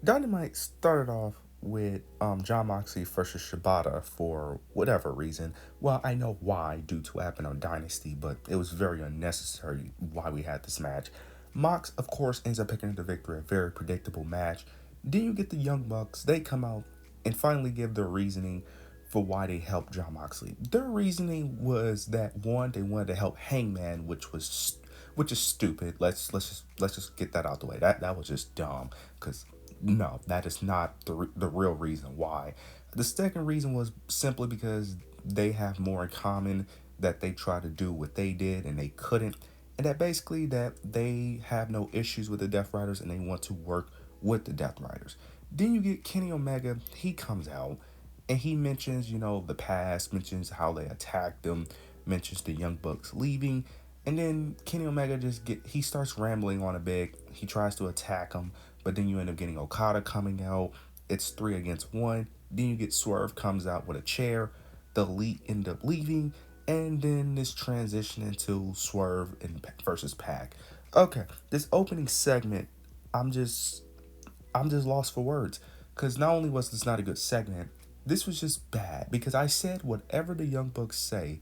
Dynamite started off with John Moxley versus Shibata for whatever reason. Well, I know why, due to what happened on Dynasty, but it was very unnecessary why we had this match. Mox, of course, ends up picking up the victory, a very predictable match. Then you get the Young Bucks, they come out and finally give their reasoning for why they helped John Moxley. Their reasoning was that one, they wanted to help Hangman, which is stupid. Let's just get that out the way. That was just dumb because no, that is not the real reason why. The second reason was simply because they have more in common, that they try to do what they did and they couldn't, and that basically that they have no issues with the Death Riders and they want to work with the Death Riders. Then you get Kenny Omega. He comes out and he mentions, the past, mentions how they attacked them, mentions the Young Bucks leaving, and then Kenny Omega he starts rambling on a bit. He tries to attack him, but then you end up getting Okada coming out. It's 3 against 1. Then you get Swerve comes out with a chair. The Elite end up leaving, and then this transition into Swerve and versus Pac. Okay, this opening segment, I'm just I'm just lost for words. Because not only was this not a good segment, this was just bad. Because I said whatever the Young Bucks say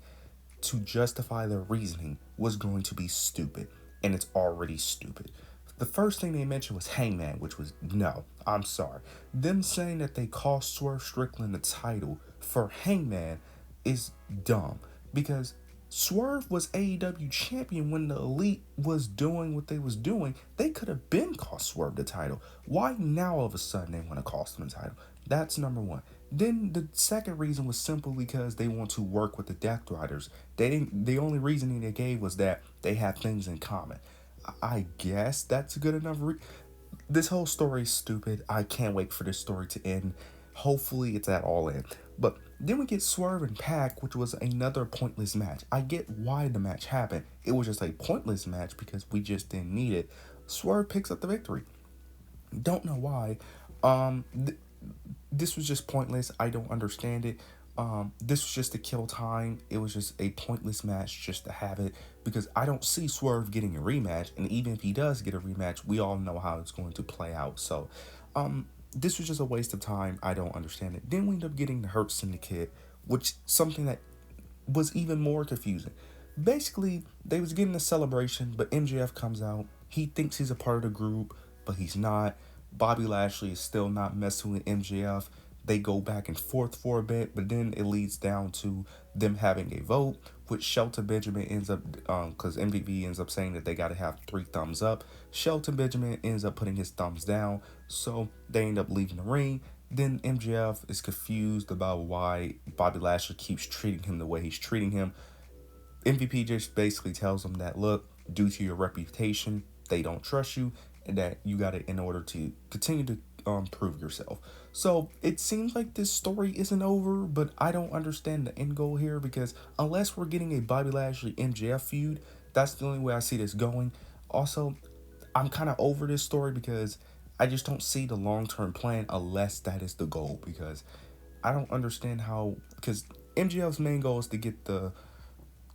to justify their reasoning was going to be stupid. And it's already stupid. The first thing they mentioned was Hangman, which was no, I'm sorry. Them saying that they cost Swerve Strickland the title for Hangman is dumb. Because Swerve was AEW champion when the Elite was doing what they was doing. They could have been cost Swerve the title. Why now all of a sudden they want to cost him the title? That's number one. Then the second reason was simply because they want to work with the Death Riders. They didn't. The only reasoning they gave was that they have things in common. I guess that's a good enough. This whole story is stupid. I can't wait for this story to end. Hopefully, it's at all in. But then we get Swerve and Pac, which was another pointless match. I get why the match happened. It was just a pointless match because we just didn't need it. Swerve picks up the victory. Don't know why. This was just pointless. I don't understand it. This was just to kill time. It was just a pointless match just to have it because I don't see Swerve getting a rematch. And even if he does get a rematch, we all know how it's going to play out. So, this was just a waste of time. I don't understand it. Then we end up getting the Hurt Syndicate, which something that was even more confusing. Basically, they was getting a celebration, but MJF comes out. He thinks he's a part of the group, but he's not. Bobby Lashley is still not messing with MJF. They go back and forth for a bit, but then it leads down to them having a vote, which Shelton Benjamin ends up, because MVP ends up saying that they got to have 3 thumbs up. Shelton Benjamin ends up putting his thumbs down, so they end up leaving the ring. Then MJF is confused about why Bobby Lashley keeps treating him the way he's treating him. MVP just basically tells him that, look, due to your reputation, they don't trust you, and that you got to, in order to continue to prove yourself. So it seems like this story isn't over, but I don't understand the end goal here because unless we're getting a Bobby Lashley MJF feud, that's the only way I see this going. Also, I'm kind of over this story because I just don't see the long-term plan unless that is the goal, because I don't understand how, because MJF's main goal is to get the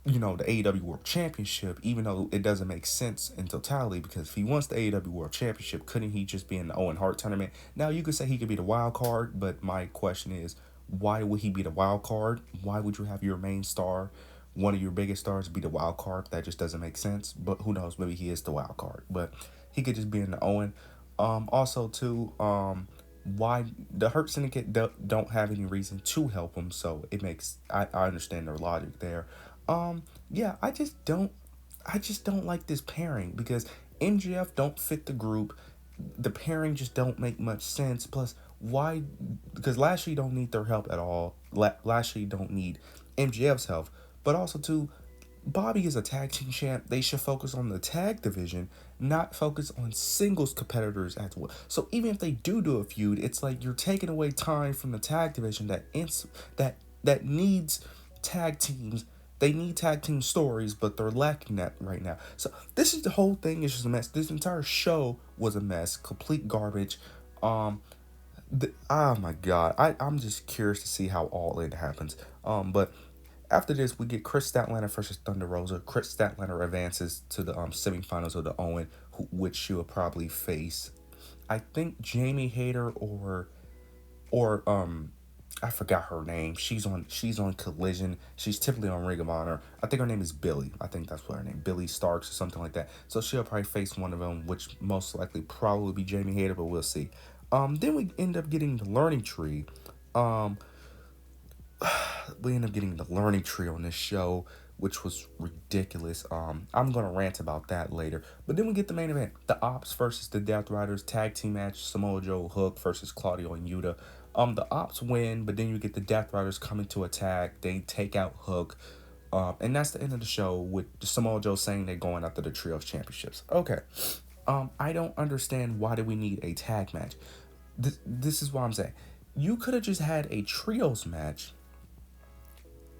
AEW World Championship, even though it doesn't make sense in totality, because if he wants the AEW World Championship, couldn't he just be in the Owen Hart tournament? Now, you could say he could be the wild card, but my question is, why would he be the wild card? Why would you have your main star, one of your biggest stars, be the wild card? That just doesn't make sense, but who knows, maybe he is the wild card, but he could just be in the Owen. Also, too, why the Hurt Syndicate don't have any reason to help him, so it makes, I understand their logic there. Yeah, I just don't like this pairing because MJF don't fit the group. The pairing just don't make much sense. Plus, why? Because Lashley don't need their help at all. Lashley don't need MJF's help. But also, too, Bobby is a tag team champ. They should focus on the tag division, not focus on singles competitors as well. So even if they do a feud, it's like you're taking away time from the tag division that needs tag teams. They need tag team stories, but they're lacking that right now. So the whole thing is just a mess. This entire show was a mess, complete garbage. Oh my god, I'm just curious to see how all it happens. But after this, we get Chris Statlander versus Thunder Rosa. Chris Statlander advances to the semifinals of the Owen, which she will probably face. I think Jamie Hayter or I forgot her name. She's on Collision. She's typically on Ring of Honor. I think her name is Billy. I think that's what her name, Billy Starks or something like that. So she'll probably face one of them, which most likely probably be Jamie Hayter, but we'll see. Then we end up getting the learning tree. Um, we end up getting the learning tree on this show, which was ridiculous. I'm gonna rant about that later. But then we get the main event: the Ops versus the Death Riders tag team match. Samoa Joe, Hook versus Claudio and Yuta. The Ops win, but then you get the Death Riders coming to attack. They take out Hook. And that's the end of the show with Samoa Joe saying they're going after the Trios Championships. Okay. I don't understand why do we need a tag match. This is what I'm saying. You could have just had a trios match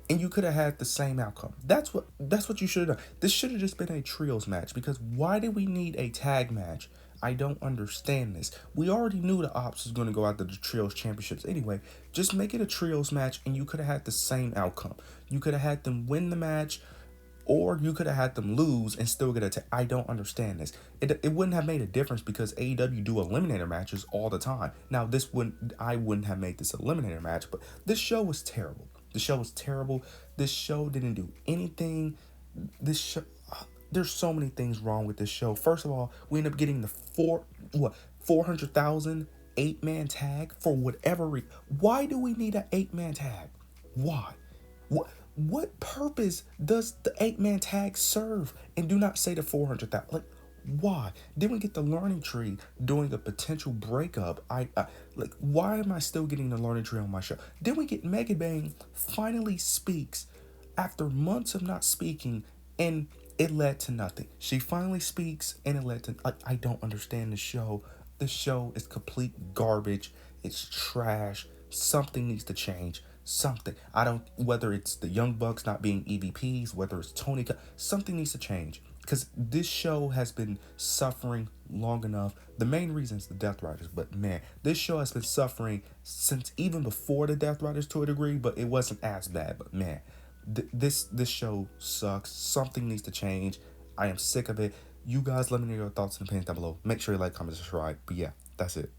and you could have had the same outcome. That's what you should have done. This should have just been a trios match because why do we need a tag match? I don't understand this. We already knew the Ops was going to go after the trios championships anyway. Just make it a trios match and you could have had the same outcome. You could have had them win the match or you could have had them lose and still get a tag. I don't understand this. It wouldn't have made a difference because AEW do eliminator matches all the time. Now I wouldn't have made this eliminator match, but this show was terrible. The show was terrible. This show didn't do anything. This show, there's so many things wrong with this show. First of all, we end up getting the 400,000 8-man tag for whatever reason. Why do we need an 8-man tag? Why? What purpose does the 8-man tag serve? And do not say the 400,000. Like, why? Then we get the learning tree doing a potential breakup. I like, why am I still getting the learning tree on my show? Then we get Mega Bang finally speaks after months of not speaking, and it led to nothing. She finally speaks, and it led to. I don't understand the show. The show is complete garbage. It's trash. Something needs to change. Something. I don't. Whether it's the Young Bucks not being EVPs, whether it's Tony, something needs to change. Because this show has been suffering long enough. The main reason is the Death Riders, but man, this show has been suffering since even before the Death Riders to a degree, but it wasn't as bad. But man, this show sucks. Something needs to change. I am sick of it. You guys let me know your thoughts in the comments down below. Make sure you like, comment, subscribe. But yeah, that's it.